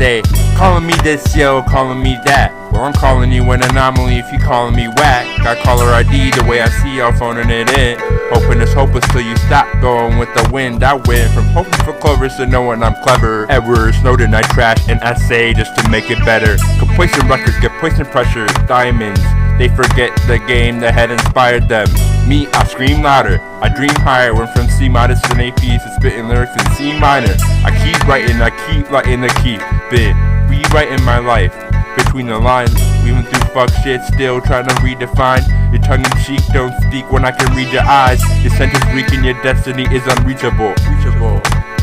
day. Calling me this, yo, calling me that. Well, I'm calling you an anomaly if you calling me whack. Got caller ID the way I see y'all phoning it in. Hoping it's hopeless till you stop going with the wind. I win from hoping for clovers to knowing I'm clever. Edward Snowden, I trash an essay just to make it better. Complacent records get placed in pressure. Diamonds, they forget the game that had inspired them. Me, I scream louder, I dream higher. Went from C minus to an AP to spitting lyrics in C minor. I keep writing the keep bit. Rewriting my life between the lines, weaving through fuck shit, still trying to redefine. Your tongue in cheek don't speak when I can read your eyes. Your sentence weak and your destiny is unreachable.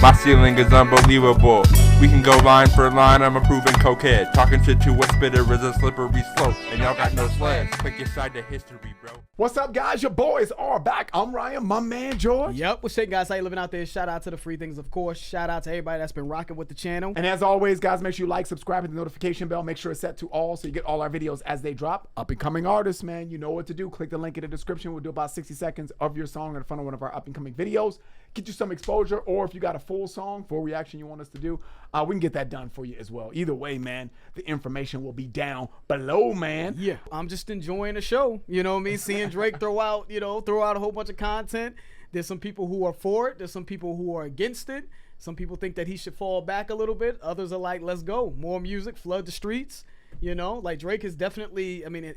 My ceiling is unbelievable. We can go line for line, I'm a proven cokehead. Talking shit to a spitter is a slippery slope. And y'all got no sleds. Click your side to history, bro. What's up, guys? Your boys are back. I'm Ryan, my man George. Yep, what's up, guys? How you living out there? Shout out to the free things, of course. Shout out to everybody that's been rocking with the channel. And as always, guys, make sure you like, subscribe, and the notification bell. Make sure it's set to all so you get all our videos as they drop. Up and coming artists, man, you know what to do. Click the link in the description. We'll do about 60 seconds of your song in front of one of our up and coming videos. Get you some exposure, or if you got a full song, full reaction you want us to do, we can get that done for you as well. Either way, man, the information will be down below, man. Yeah, I'm just enjoying the show. You know what I mean? Seeing Drake throw out a whole bunch of content. There's some people who are for it. There's some people who are against it. Some people think that he should fall back a little bit. Others are like, let's go. More music, flood the streets. You know, like Drake is definitely, I mean,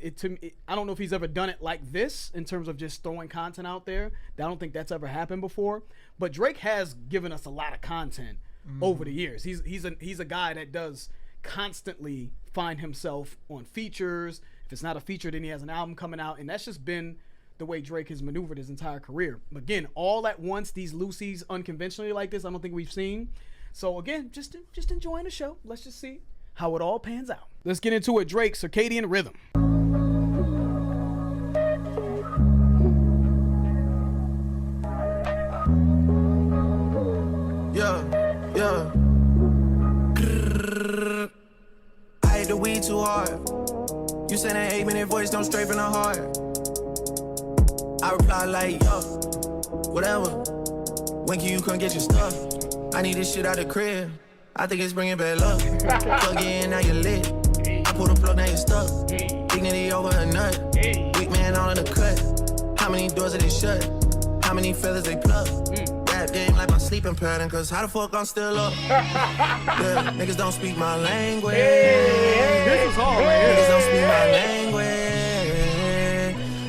I don't know if he's ever done it like this in terms of just throwing content out there. I don't think that's ever happened before. But Drake has given us a lot of content over the years. He's a guy that does constantly find himself on features. If it's not a feature, then he has an album coming out. And that's just been the way Drake has maneuvered his entire career. Again, all at once, these loosies unconventionally like this, I don't think we've seen. So again, just enjoying the show. Let's just see how it all pans out. Let's get into it. Drake, Circadian Rhythm. Yeah. I hate the weed too hard. You send an 8-minute voice, don't straight from the heart. I reply like, yo, whatever. When can you come get your stuff? I need this shit out the crib. I think it's bringing bad luck. Plug in, now you're lit. I pull the plug, now you're stuck. Dignity over a nut. Weak man all in the cut. How many doors are they shut? How many feathers they pluck? Rap game like my sleeping pattern, cause how the fuck I'm still up? Yeah, niggas don't speak my language. This is hard, man. Niggas don't speak my language.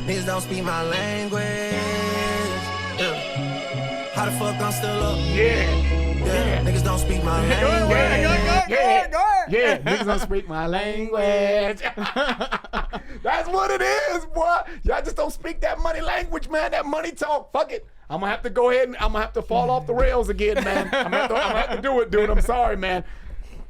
Niggas don't speak my language. Yeah. How the fuck I'm still up? Yeah, niggas don't speak my language. Yeah, niggas don't speak my language. That's what it is, boy. Y'all just don't speak that money language, man. That money talk. Fuck it. I'm gonna have to go ahead and I'm gonna have to fall off the rails again, man. I'm gonna have to do it, dude. I'm sorry, man.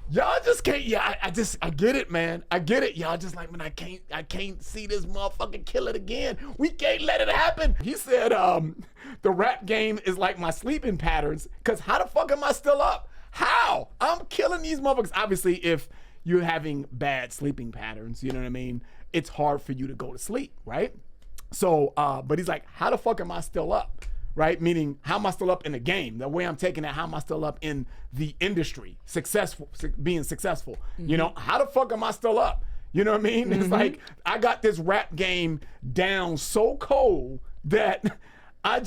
Y'all just can't. Yeah, I get it, man. I get it. Y'all just like, man, I can't see this motherfucking kill it again. We can't let it happen. He said, the rap game is like my sleeping patterns. Cause how the fuck am I still up? How? I'm killing these motherfuckers. Obviously, if you're having bad sleeping patterns, you know what I mean? It's hard for you to go to sleep, right? So, but he's like, how the fuck am I still up? Right? Meaning, how am I still up in the game? The way I'm taking it, how am I still up in the industry? Being successful. You know, how the fuck am I still up? You know what I mean? It's like, I got this rap game down so cold that I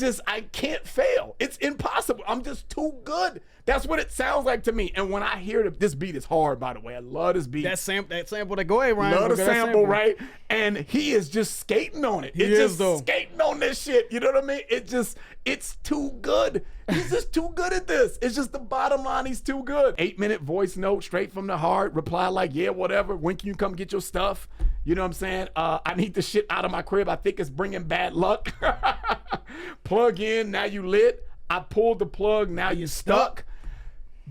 can't fail. It's impossible. I'm just too good. That's what it sounds like to me. And when I hear this beat is hard, by the way. I love this beat. That sample, that go ahead, Ryan. Love the sample, right? And he is just skating on it. It's just skating on this shit. You know what I mean? It's too good. He's just too good at this. It's just the bottom line. He's too good. 8-minute voice note, straight from the heart. Reply like, yeah, whatever. When can you come get your stuff? You know what I'm saying? I need the shit out of my crib. I think it's bringing bad luck. Plug in, now you lit. I pulled the plug, now you stuck.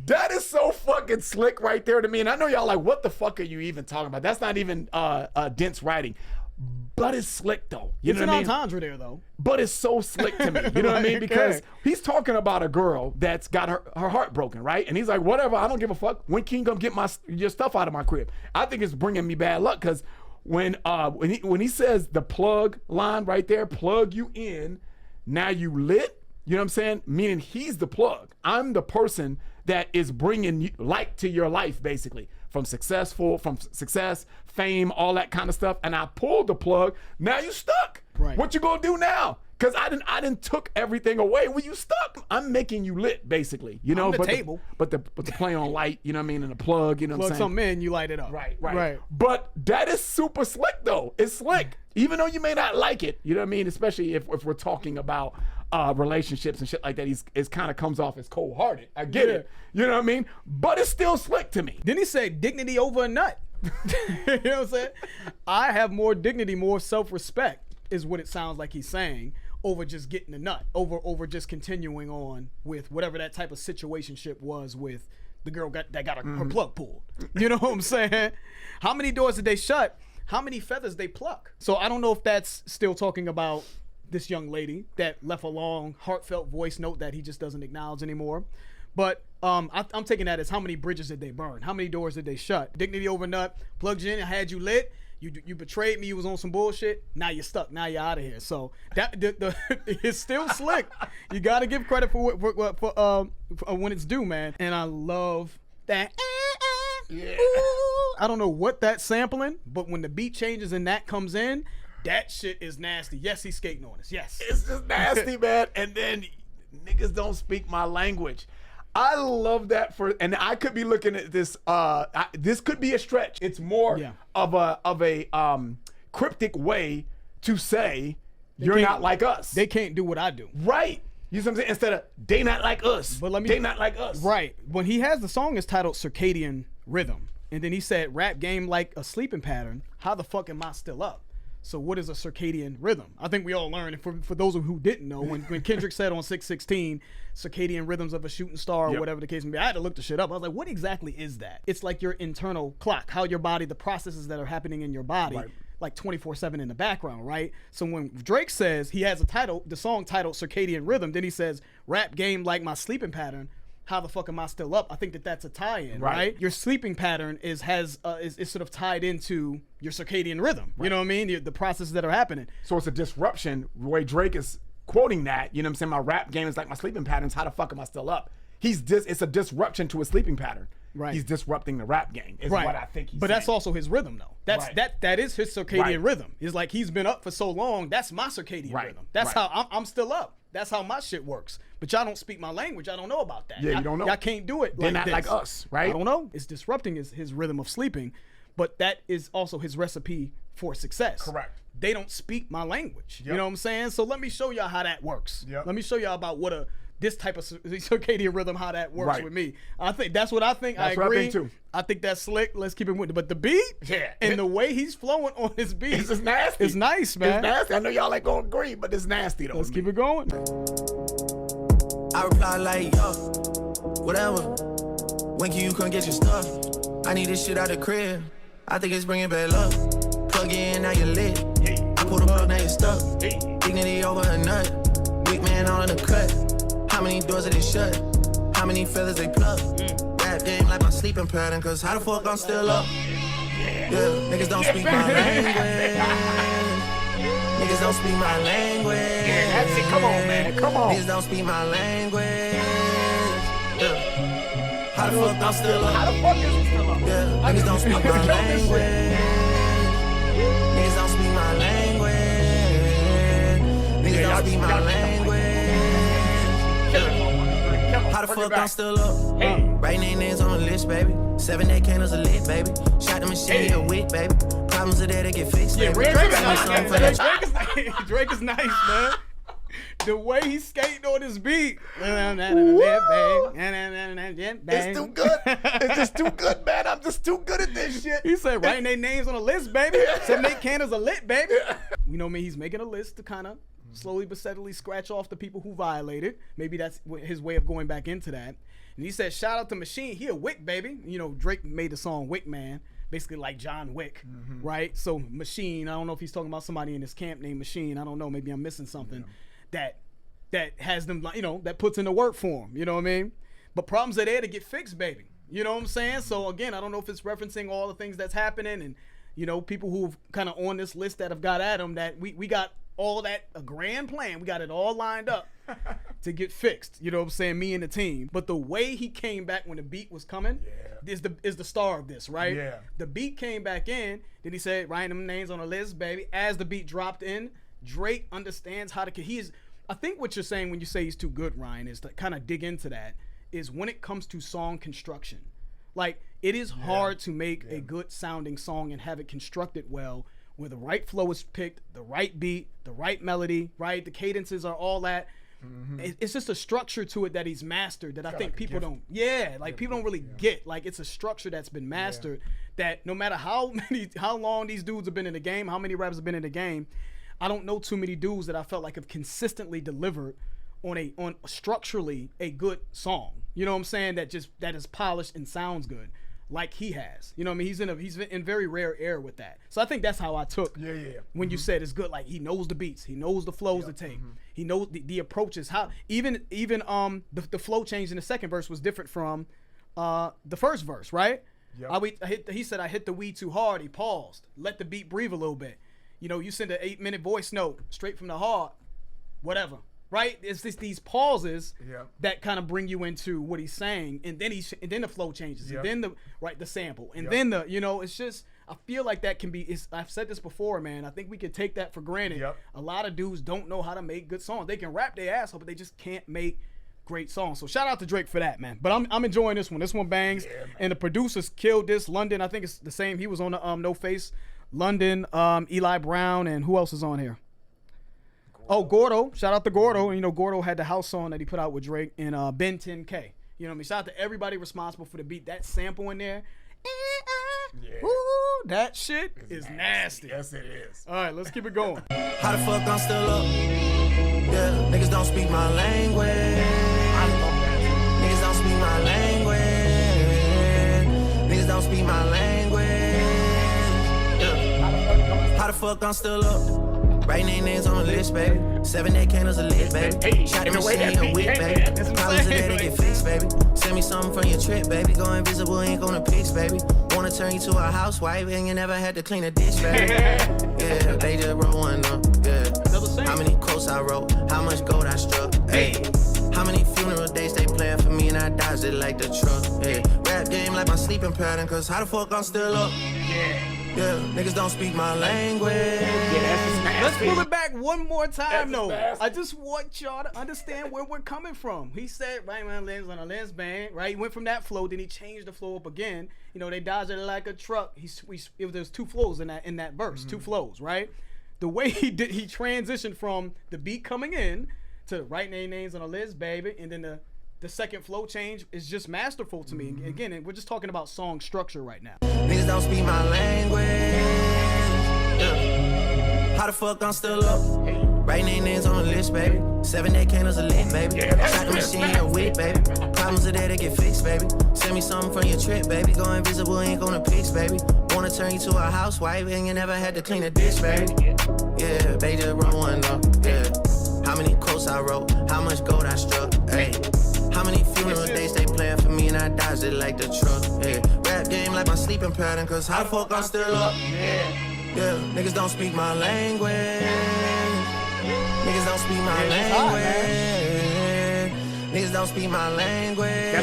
That is so fucking slick right there to me. And I know y'all like, what the fuck are you even talking about? That's not even dense writing. But it's slick though. You know what I mean? It's an entendre there though. But it's so slick to me. You know what I mean? Because he's talking about a girl that's got her heart broken, right? And he's like, whatever, I don't give a fuck. When can you come get your stuff out of my crib? I think it's bringing me bad luck because when he says the plug line right there, plug you in, now you lit, you know what I'm saying? Meaning he's the plug. I'm the person that is bringing light to your life, basically. from success, fame, all that kind of stuff, and I pulled the plug. Now you stuck. Right. What you gonna do now? Cause I didn't took everything away. When you stuck, I'm making you lit, basically. You know, I'm the but table. but the play on light, you know what I mean, and the plug, you know what I'm Plug saying? something in, you light it up. Right. But that is super slick though. It's slick. Even though you may not like it, you know what I mean? Especially if we're talking about relationships and shit like that, it kind of comes off as cold-hearted. I get it. You know what I mean? But it's still slick to me. Then he said dignity over a nut. You know what I'm saying? I have more dignity, more self-respect is what it sounds like he's saying, over just getting a nut, over just continuing on with whatever that type of situationship was with the girl that got her plug pulled. You know what I'm saying? How many doors did they shut? How many feathers they pluck? So I don't know if that's still talking about this young lady that left a long, heartfelt voice note that he just doesn't acknowledge anymore. But I'm taking that as how many bridges did they burn? How many doors did they shut? Dignity over nut, plugged you in, I had you lit. You betrayed me. You was on some bullshit. Now you're stuck. Now you're out of here. So that it's still slick. You got to give credit for when it's due, man. And I love that. Yeah. I don't know what that's sampling, but when the beat changes and that comes in, that shit is nasty. Yes, he's skating on us. Yes, It's just nasty, man. And then niggas don't speak my language. I love that and I could be looking at this. This could be a stretch. It's more of a cryptic way to say you're not like us. They can't do what I do. Right. You know what I'm saying? Instead of they not like us. But they not like us. Right. When he has the song is titled Circadian Rhythm, and then he said rap game like a sleeping pattern. How the fuck am I still up? So what is a circadian rhythm? I think we all learned, and for those of who didn't know, when Kendrick said on 616, circadian rhythms of a shooting star or whatever the case may be, I had to look the shit up. I was like, what exactly is that? It's like your internal clock, how your body, the processes that are happening in your body, like 24/7 in the background, right? So when Drake says he has the song titled Circadian Rhythm, then he says, rap game like my sleeping pattern. How the fuck am I still up? I think that's a tie-in, right? Your sleeping pattern is sort of tied into your circadian rhythm. You know what I mean? The processes that are happening. So it's a disruption. The way Drake is quoting that, you know what I'm saying? My rap game is like my sleeping patterns. How the fuck am I still up? It's a disruption to a sleeping pattern. Right. He's disrupting the rap game. Is what I think he's saying. That's also his rhythm though. That is his circadian rhythm. It's like he's been up for so long. That's my circadian rhythm. That's how I'm still up. That's how my shit works. But y'all don't speak my language. I don't know about that. Yeah, you don't know. Y'all can't do it. They're not like us, right? I don't know. It's disrupting his rhythm of sleeping, but that is also his recipe for success. Correct. They don't speak my language. You know what I'm saying? So let me show y'all how that works. Let me show y'all about what this type of circadian rhythm, how that works with me. I think that's what I think. That's I agree. What I think too. I think that's slick. Let's keep it with it. But the beat and the way he's flowing on his beat, it's just nasty. It's nice, man. It's nasty. I know y'all ain't gonna agree, but it's nasty though. Let's keep it going. I reply like, yo, whatever. When can you come get your stuff? I need this shit out the crib. I think it's bringing bad luck. Plug in, now you're lit. I pull the plug, now you're stuck. Dignity over a nut. Weak man all in the cut. How many doors are they shut? How many feathers they pluck? Rap game like my sleeping pattern, cause how the fuck I'm still up? Yeah, niggas don't speak my language. Niggas don't speak my language. Yeah, that's it. Come on, man. Come on. Niggas don't speak my language. Yeah. How the fuck I'm still up? How the fuck is he still up? Yeah, niggas don't speak my language. Niggas don't speak my language. Niggas don't speak my language. How the fuck I'm still up? Right names on the list, baby. 7-8 candles a lit, baby. Shot the machine a wick, baby. Problems are there to get fixed, baby. Drake is nice, man. The way he's skating on his beat. It's too good. It's just too good, man. I'm just too good at this shit. He said, writing their names on a list, baby. 7-8 candles a lit, baby. You know me, he's making a list to kind of slowly but steadily scratch off the people who violated. Maybe that's his way of going back into that. And he said, shout out to Machine. He a Wick, baby. You know, Drake made the song Wick Man, basically like John Wick, right? So Machine, I don't know if he's talking about somebody in his camp named Machine. I don't know. Maybe I'm missing something that has them, you know, that puts in the work for him. You know what I mean? But problems are there to get fixed, baby. You know what I'm saying? So again, I don't know if it's referencing all the things that's happening and, you know, people who've kind of on this list that have got at him that we got all that, a grand plan. We got it all lined up. to get fixed. You know what I'm saying? Me and the team. But the way he came back when the beat was coming is the star of this, right? Yeah. The beat came back in. Then he said, "Writing them names on a list, baby." As the beat dropped in, Drake understands how to. I think what you're saying when you say he's too good, Ryan, is to kind of dig into that. Is when it comes to song construction, like it is hard to make a good sounding song and have it constructed well, where the right flow is picked, the right beat, the right melody, right? The cadences are all that. It's just a structure to it that he's mastered that I think people don't. Yeah, like people don't really get. Like it's a structure that's been mastered that no matter how long these dudes have been in the game, how many rappers have been in the game, I don't know too many dudes that I felt like have consistently delivered on structurally a good song. You know what I'm saying? That is polished and sounds good, like he has. You know what I mean? He's in very rare air with that. So I think that's how I took when you said it's good. Like he knows the beats, he knows the flows to take, he knows the approaches. How even the flow change in the second verse was different from the first verse, right? He said I hit the weed too hard. He paused, let the beat breathe a little bit. You know, you send an 8-minute voice note straight from the heart, whatever. Right? It's just these pauses that kind of bring you into what he's saying, and then the flow changes, and then the sample, and then it's just I feel like that can be. I've said this before, man. I think we can take that for granted. A lot of dudes don't know how to make good songs. They can rap their ass off, but they just can't make great songs. So shout out to Drake for that, man. But I'm enjoying this one. This one bangs, and the producers killed this. London, I think it's the same. He was on the No Face. London, Eli Brown, and who else is on here? Oh, Gordo. Shout out to Gordo. You know, Gordo had the house song that he put out with Drake and Ben 10K. You know what I mean? Shout out to everybody responsible for the beat. That sample in there. Woo, that shit is nasty. Yes, it is. All right, let's keep it going. How the fuck I'm still up? Yeah, niggas don't speak my language. Niggas don't speak my language. Niggas don't speak my language. Yeah. How the fuck I'm still up? Writing names on the list, baby. 7-day candles a lit, baby. Shot the machine a whip, baby. Problems are there to get fixed, baby. Send me something from your trip, baby. Go invisible, ain't gonna pics, baby. Wanna turn you to a housewife and you never had to clean a dish, baby. Yeah, they just wrote one up, yeah. How many quotes I wrote, how much gold I struck, hey. How many funeral dates they playing for me and I dodged it like the truck, yeah. Rap game like my sleeping pattern, cause how the fuck I'm still up? Yeah, niggas don't speak my language. Let's pull it back one more time, though. I just want y'all to understand where we're coming from. He said, right around lens on a lens band, right? He went from that flow, then he changed the flow up again. You know, they dodged it like a truck. There's two flows in that verse, two flows, right? The way he transitioned from the beat coming in to writing their names on a list, baby, and then the second flow change is just masterful to me. Again, we're just talking about song structure right now. Niggas don't speak my language. Yeah. How the fuck I'm still up? Writing their names on the list, baby. 7-day candles a lit, baby. Shot the machine a whip, baby. Problems are there to get fixed, baby. Send me something from your trip, baby. Go invisible, ain't gonna pics, baby. Wanna turn you to a housewife and you never had to clean a dish, baby. Yeah, they just wrote one up, yeah. How many quotes I wrote, how much gold I struck, hey. How many funeral dates they playing for me and I dodged it like the truck, yeah. Rap game like my sleeping pattern, cause how the fuck I'm still up? Yeah, niggas don't speak my language. Niggas don't speak my language. Niggas don't speak my language.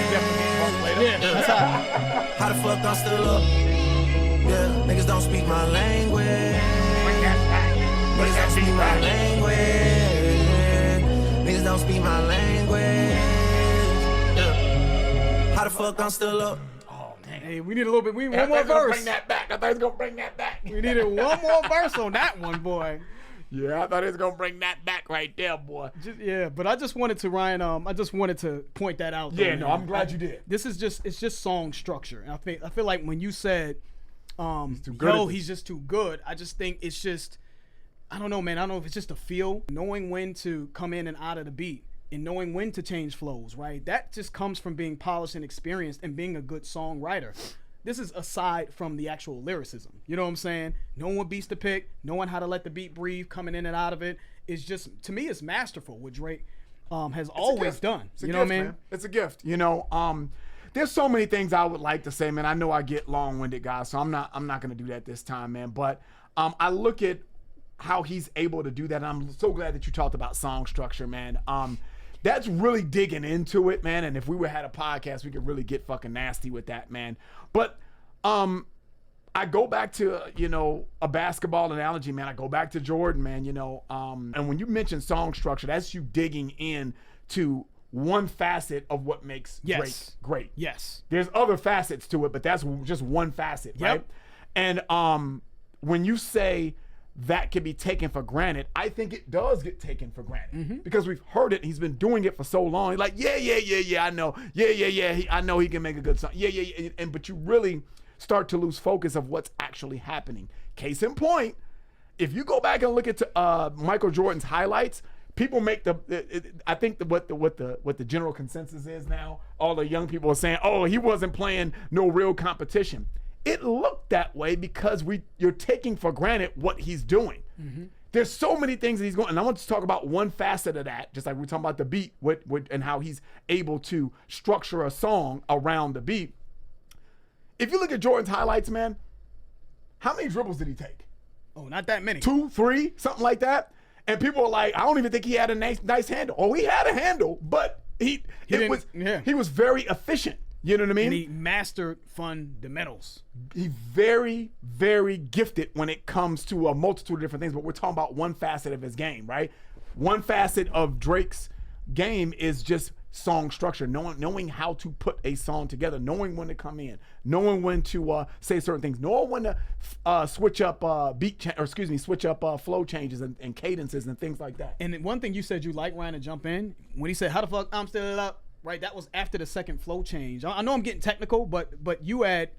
How the fuck I'm still up? Yeah, niggas don't speak my language. Niggas don't speak my language. Niggas don't speak my language. How the fuck I'm still up? Oh, man. Hey, we need a little bit. We need one more verse. Bring that back. I thought he was gonna bring that back. We needed one more verse on that one, boy. Yeah, I thought he was gonna bring that back right there, boy. But I just wanted to, Ryan. I just wanted to point that out. Yeah, no, I'm glad you did. This is it's just song structure, and I feel like when you said, he's just too good. I just think it's just, I don't know, man. I don't know if it's just a feel, knowing when to come in and out of the beat. And knowing when to change flows, right? That just comes from being polished and experienced and being a good songwriter. This is aside from the actual lyricism. You know what I'm saying? Knowing what beats to pick, knowing how to let the beat breathe, coming in and out of it is just, to me, it's masterful what Drake has always done. You know what I mean? Man. It's a gift. You know, there's so many things I would like to say, man. I know I get long-winded, guys, so I'm not gonna do that this time, man. But I look at how he's able to do that, and I'm so glad that you talked about song structure, man. that's really digging into it, man. And if we had a podcast, we could really get fucking nasty with that, man. But I go back to, a basketball analogy, man. I go back to Jordan, man, and when you mention song structure, that's you digging in to one facet of what makes Drake great. Yes. There's other facets to it, but that's just one facet, right? And when you say that can be taken for granted, I think it does get taken for granted because we've heard it. He's been doing it for so long. He's like, yeah, I know. Yeah. I know he can make a good song. Yeah. But you really start to lose focus of what's actually happening. Case in point, if you go back and look at Michael Jordan's highlights, people make I think what the general consensus is now, all the young people are saying, oh, he wasn't playing no real competition. It looked that way because you're taking for granted what he's doing. There's so many things that he's going, and I want to talk about one facet of that, just like we're talking about the beat and how he's able to structure a song around the beat. If you look at Jordan's highlights, man, how many dribbles did he take? Oh, not that many. 2, 3, something like that. And people are like, I don't even think he had a nice handle. Oh, he had a handle, but he was very efficient. You know what I mean? And he mastered fundamentals. He's very, very gifted when it comes to a multitude of different things, but we're talking about one facet of his game, right? One facet of Drake's game is just song structure, knowing how to put a song together, knowing when to come in, knowing when to say certain things, knowing when to switch up flow changes and cadences and things like that. And one thing you said you like, Ryan, to jump in, when he said, how the fuck I'm still up, right? That was after the second flow change. I know I'm getting technical, but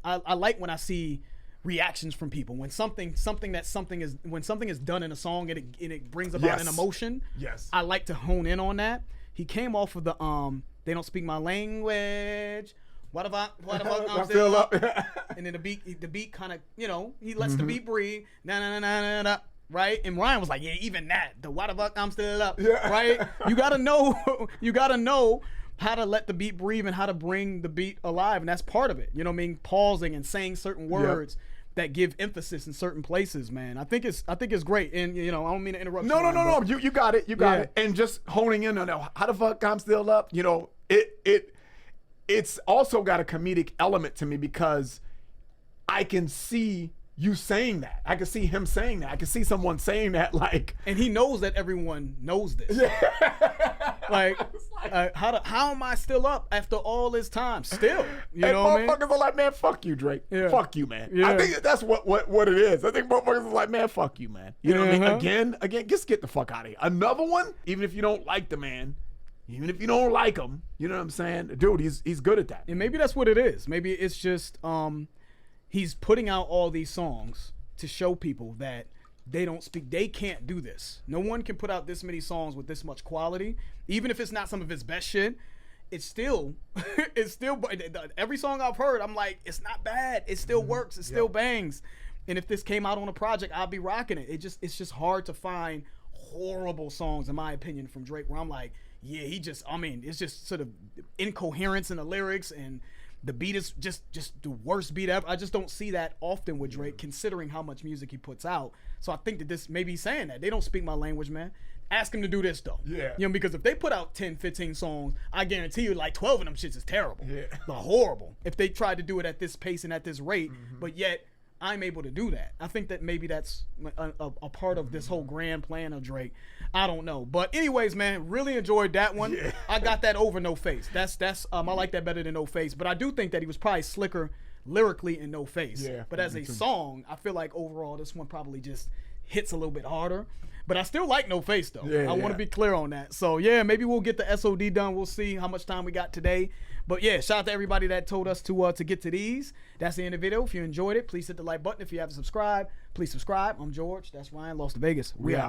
I like when I see reactions from people when something is done in a song and it brings about an emotion. Yes, I like to hone in on that. He came off of the they don't speak my language. What about I'm still up? And then the beat kind of, he lets the beat breathe. Na. Right? And Ryan was like, yeah, even that. The what about I'm still up. Yeah. Right? You gotta know how to let the beat breathe and how to bring the beat alive, and that's part of it. You know what I mean? Pausing and saying certain words that give emphasis in certain places, man. I think it's great. And I don't mean to interrupt. No. You got it. You got it. And just honing in on that. How the fuck I'm still up? It's also got a comedic element to me because I can see you saying that. I can see him saying that. I can see someone saying that, like, and he knows that everyone knows this. Like, how am I still up after all this time? Still, you know what I mean? Motherfuckers are like, man, fuck you, Drake. Yeah. Fuck you, man. Yeah. I think that's what it is. I think motherfuckers are like, man, fuck you, man. You know what I mean? Again, just get the fuck out of here. Another one, even if you don't like the man, even if you don't like him, you know what I'm saying? Dude, he's good at that. And maybe that's what it is. Maybe it's just he's putting out all these songs to show people that they can't do this. No one can put out this many songs with this much quality. Even if it's not some of his best shit, it's still every song I've heard, I'm like, it's not bad. It still works. It still bangs. And if this came out on a project, I'd be rocking it. It's just hard to find horrible songs, in my opinion, from Drake where I'm like, yeah, it's just sort of incoherence in the lyrics, and the beat is just the worst beat ever. I just don't see that often with Drake, considering how much music he puts out. So I think that this maybe he's saying that. They don't speak my language, man. Ask him to do this, though. Yeah. Because if they put out 10, 15 songs, I guarantee you like 12 of them shits is terrible. Yeah. They're horrible. If they tried to do it at this pace and at this rate, but yet I'm able to do that. I think that maybe that's a part of this whole grand plan of Drake. I don't know. But anyways, man, really enjoyed that one. Yeah. I got that over No Face. I like that better than No Face. But I do think that he was probably slicker lyrically in No Face. Yeah, but as a song, I feel like overall this one probably just hits a little bit harder. But I still like No Face, though. I want to be clear on that. So, yeah, maybe we'll get the SOD done. We'll see how much time we got today. But, yeah, shout out to everybody that told us to get to these. That's the end of the video. If you enjoyed it, please hit the like button. If you haven't subscribed, please subscribe. I'm George. That's Ryan. Lost to Vegas. We out.